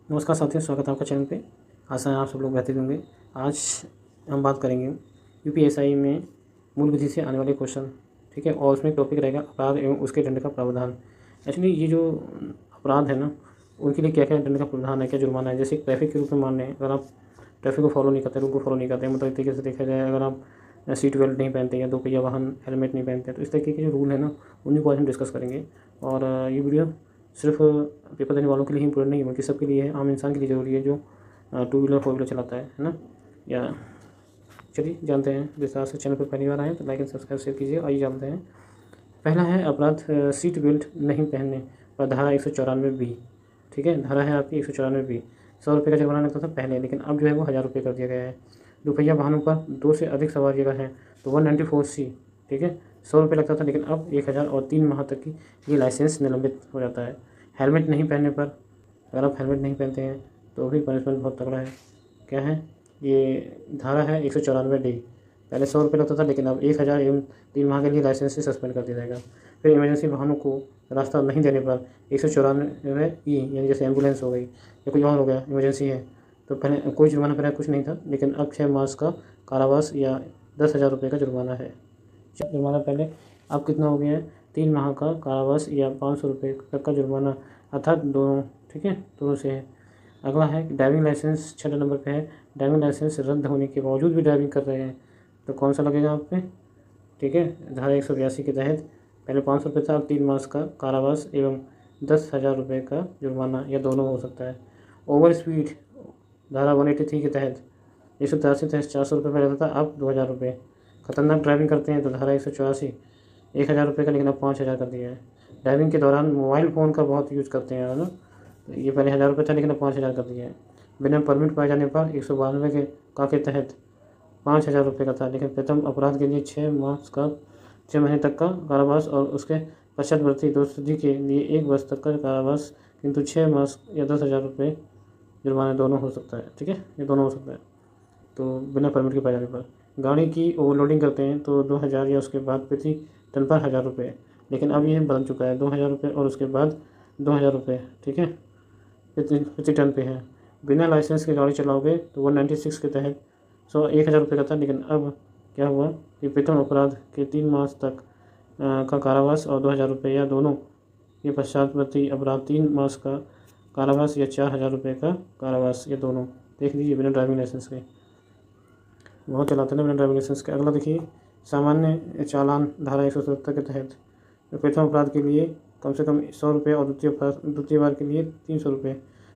नमस्कार साथियों, स्वागत है आपका चैनल पे। आशा है आप सब लोग बेहतर होंगे। आज हम बात करेंगे यूपीएसआई में मूल विधि से आने वाले क्वेश्चन, ठीक है। और उसमें टॉपिक रहेगा अपराध एवं उसके दंड का प्रावधान। एक्चुअली ये जो अपराध है ना, उनके लिए क्या क्या दंड का प्रावधान है, क्या जुर्माना है। जैसे ट्रैफिक के रूप में मान लें, अगर आप ट्रैफिक को फॉलो नहीं करते, रूल को फॉलो नहीं करते, मतलब एक तरीके से देखा जाए, अगर आप सीट बेल्ट नहीं पहनते या 2 पहिया वाहन हेलमेट नहीं पहनते, तो इस तरीके के जो रूल है ना, उन्हीं को आज हम डिस्कस करेंगे। और ये वीडियो सिर्फ पेपर देने वालों के लिए ही इम्पोर्टेंट नहीं है, बल्कि सबके लिए है, आम इंसान के लिए ज़रूरी है जो 2 व्हीलर 4 व्हीलर चलाता है ना। या चलिए जानते हैं विस्तार से। चैनल पर पहली बार आए तो लाइक एंड सब्सक्राइब शेयर कीजिए। आइए जानते हैं। पहला है अपराध सीट बेल्ट नहीं पहनने पर धारा 194 बी, ठीक है। धारा है आपकी 194 बी। 100 रुपये का जुर्माना लगता था पहले, लेकिन अब जो है वो 1000 रुपये कर दिया गया है। दोपहिया वाहनों पर 2 से अधिक सवारी अगर है तो 194C, ठीक है। 100 रुपये लगता था, लेकिन अब 1000 और 3 माह तक की ये लाइसेंस निलंबित हो जाता है। हेलमेट नहीं पहनने पर, अगर आप हेलमेट नहीं पहनते हैं तो भी पनिशमेंट बहुत तगड़ा है। क्या है ये? धारा है 194D। पहले 100 रुपये लगता था, लेकिन अब 1000 एवं 3 माह के लिए लाइसेंस से सस्पेंड कर दिया जाएगा। फिर इमरजेंसी वाहनों को रास्ता नहीं देने पर 194E, यानी जैसे एम्बुलेंस हो गई या कोई और हो गया, इमरजेंसी है, तो पहले कोई जुर्माना पहले कुछ नहीं था, लेकिन अब 6 मास का कारावास या 10,000 रुपये का जुर्माना है। जुर्माना पहले अब कितना हो गया है? 3 माह का कारावास या 500 रुपये तक का जुर्माना, अर्थात दोनों, ठीक है, दोनों से है। अगला है ड्राइविंग लाइसेंस, 6 नंबर पे है। ड्राइविंग लाइसेंस रद्द होने के बावजूद भी ड्राइविंग कर रहे हैं तो कौन सा लगेगा आप पे? ठीक है, धारा 182 के तहत पहले 500 रुपये था, अब 3 मास का कारावास एवं 10,000 रुपये का जुर्माना, या दोनों हो सकता है। ओवर स्पीड, धारा 183 के तहत 183 तहत 400 रुपये पहले था, अब 2000 रुपये। खतरनाक ड्राइविंग करते हैं तो धारा 184 1000 रुपये का, लेकिन अब 5000 कर दिया है। ड्राइविंग के दौरान मोबाइल फ़ोन का बहुत यूज़ करते हैं, है ना, ये पहले 1000 रुपये था, लेकिन अब 5000 कर दिया है। बिना परमिट पाए जाने पर 192 के तहत 5000 रुपये का था, लेकिन प्रथम अपराध के लिए 6 महीने तक का कारावास और उसके पश्चातवर्ती दोषसिद्धि के लिए 1 वर्ष तक का कारावास, किंतु 6 मास या 10,000 रुपये जुर्माना दोनों हो सकता है, ठीक है, ये दोनों हो सकता है। तो बिना परमिट के पाए जाने पर गाड़ी की ओवरलोडिंग करते हैं तो 2000 या उसके बाद प्रति टन पर 1000 रुपये, लेकिन अब ये बदल चुका है, 2000 रुपये और उसके बाद 2000 रुपये, ठीक है, प्रति टन पे है। बिना लाइसेंस के गाड़ी चलाओगे तो 196 के तहत 1000 रुपये का था, लेकिन अब क्या हुआ कि प्रथम अपराध के 3 मास तक का कारावास और 2000 रुपये, या दोनों ये पश्चातवर्ती अपराध 3 मास का कारावास या 4000 रुपये का कारावास, ये दोनों। देख लीजिए बिना ड्राइविंग लाइसेंस के बहुत चलाते हैं बिना ड्राइविंग लाइसेंस के। अगला देखिए, सामान्य चालान, धारा 177 के तहत प्रथम अपराध के लिए कम से कम 100 रुपये और द्वितीय बार के लिए 300 रुपये,